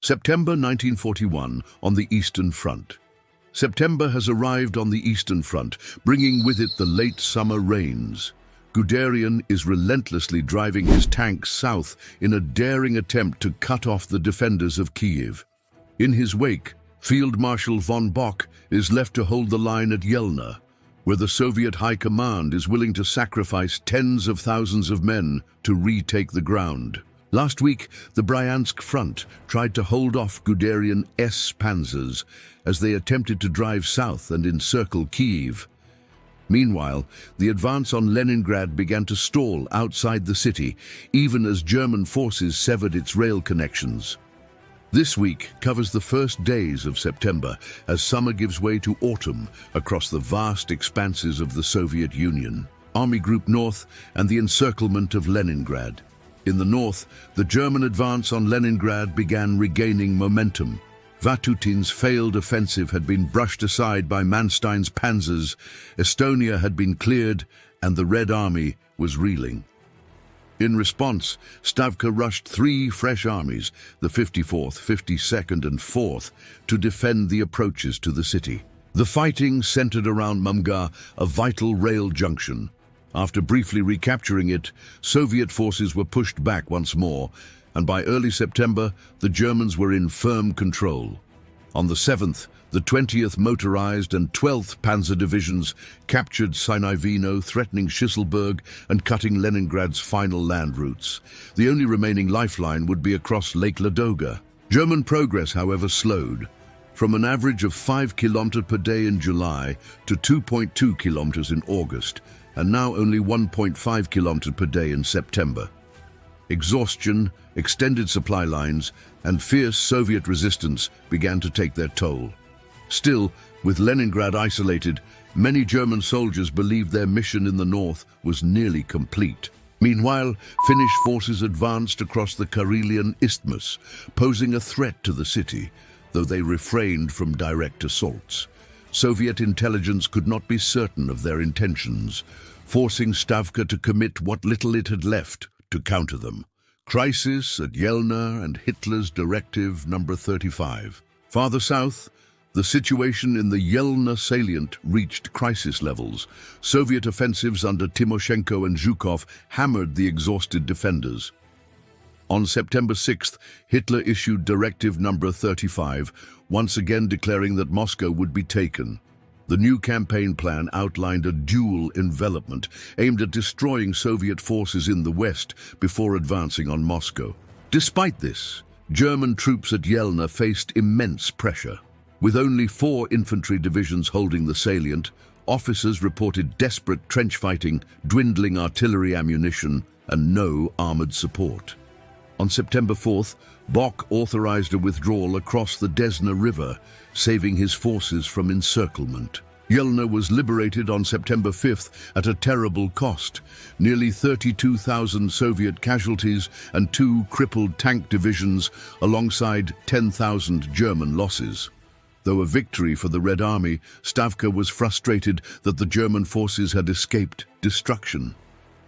September 1941 on the Eastern Front. September has arrived on the Eastern Front, bringing with it the late summer rains. Guderian is relentlessly driving his tanks south in a daring attempt to cut off the defenders of Kyiv. In his wake, Field Marshal von Bock is left to hold the line at Yelna, where the Soviet High Command is willing to sacrifice tens of thousands of men to retake the ground. Last week, the Bryansk front tried to hold off Guderian S panzers as they attempted to drive south and encircle Kyiv. Meanwhile, the advance on Leningrad began to stall outside the city, even as German forces severed its rail connections. This week covers the first days of September as summer gives way to autumn across the vast expanses of the Soviet Union, Army Group North, and the encirclement of Leningrad. In the north, the German advance on Leningrad began regaining momentum. Vatutin's failed offensive had been brushed aside by Manstein's panzers, Estonia had been cleared, and the Red Army was reeling. In response, Stavka rushed three fresh armies, the 54th, 52nd, and 4th, to defend the approaches to the city. The fighting centered around Mumga, a vital rail junction. After briefly recapturing it, Soviet forces were pushed back once more, and by early September, the Germans were in firm control. On the 7th, the 20th Motorized and 12th Panzer Divisions captured Sinai-Vino, threatening Schisselburg and cutting Leningrad's final land routes. The only remaining lifeline would be across Lake Ladoga. German progress, however, slowed. From an average of 5 kilometers per day in July to 2.2 kilometers in August, and now only 1.5 kilometers per day in September. Exhaustion, extended supply lines, and fierce Soviet resistance began to take their toll. Still, with Leningrad isolated, many German soldiers believed their mission in the north was nearly complete. Meanwhile, Finnish forces advanced across the Karelian Isthmus, posing a threat to the city, though they refrained from direct assaults. Soviet intelligence could not be certain of their intentions, forcing Stavka to commit what little it had left to counter them. Crisis at Yelna and Hitler's Directive No. 35. Farther south, the situation in the Yelna salient reached crisis levels. Soviet offensives under Timoshenko and Zhukov hammered the exhausted defenders. On September 6th, Hitler issued Directive No. 35, once again declaring that Moscow would be taken. The new campaign plan outlined a dual envelopment aimed at destroying Soviet forces in the west before advancing on Moscow. Despite this, German troops at Yelna faced immense pressure. With only 4 infantry divisions holding the salient, officers reported desperate trench fighting, dwindling artillery ammunition, and no armored support. On September 4th, Bock authorized a withdrawal across the Dnipro River, saving his forces from encirclement. Yelna was liberated on September 5th at a terrible cost, nearly 32,000 Soviet casualties and 2 crippled tank divisions alongside 10,000 German losses. Though a victory for the Red Army, Stavka was frustrated that the German forces had escaped destruction.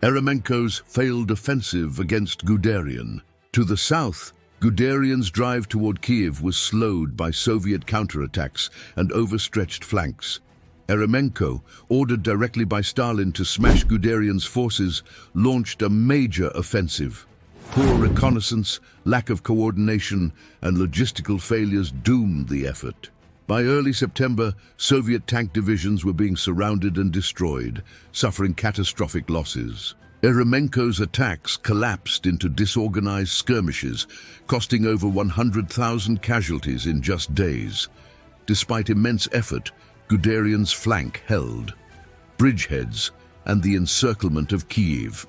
Eremenko's failed offensive against Guderian. To the south, Guderian's drive toward Kyiv was slowed by Soviet counterattacks and overstretched flanks. Eremenko, ordered directly by Stalin to smash Guderian's forces, launched a major offensive. Poor reconnaissance, lack of coordination, and logistical failures doomed the effort. By early September, Soviet tank divisions were being surrounded and destroyed, suffering catastrophic losses. Eremenko's attacks collapsed into disorganized skirmishes, costing over 100,000 casualties in just days. Despite immense effort, Guderian's flank held. Bridgeheads and the encirclement of Kyiv.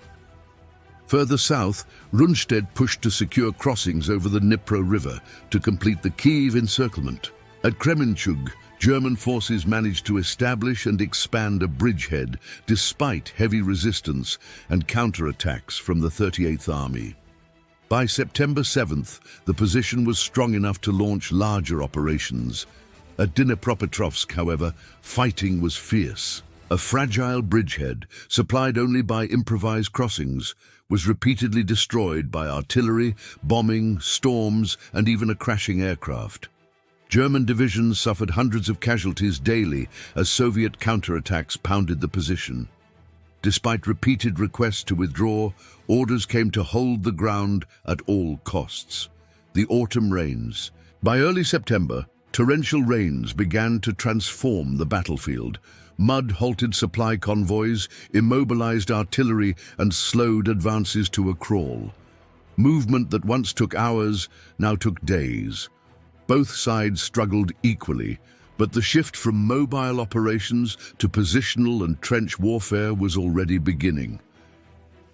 Further south, Rundstedt pushed to secure crossings over the Dnipro River to complete the Kyiv encirclement. At Kremenchug, German forces managed to establish and expand a bridgehead despite heavy resistance and counterattacks from the 38th Army. By September 7th, the position was strong enough to launch larger operations. At Dnepropetrovsk, however, fighting was fierce. A fragile bridgehead, supplied only by improvised crossings, was repeatedly destroyed by artillery, bombing, storms, and even a crashing aircraft. German divisions suffered hundreds of casualties daily as Soviet counterattacks pounded the position. Despite repeated requests to withdraw, orders came to hold the ground at all costs. The autumn rains. By early September, torrential rains began to transform the battlefield. Mud halted supply convoys, immobilized artillery, and slowed advances to a crawl. Movement that once took hours now took days. Both sides struggled equally, but the shift from mobile operations to positional and trench warfare was already beginning.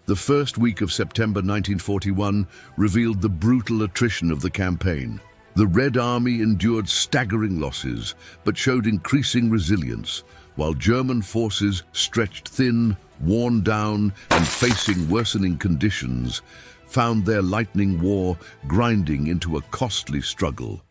The first week of September 1941 revealed the brutal attrition of the campaign. The Red Army endured staggering losses, but showed increasing resilience, while German forces, stretched thin, worn down, and facing worsening conditions, found their lightning war grinding into a costly struggle.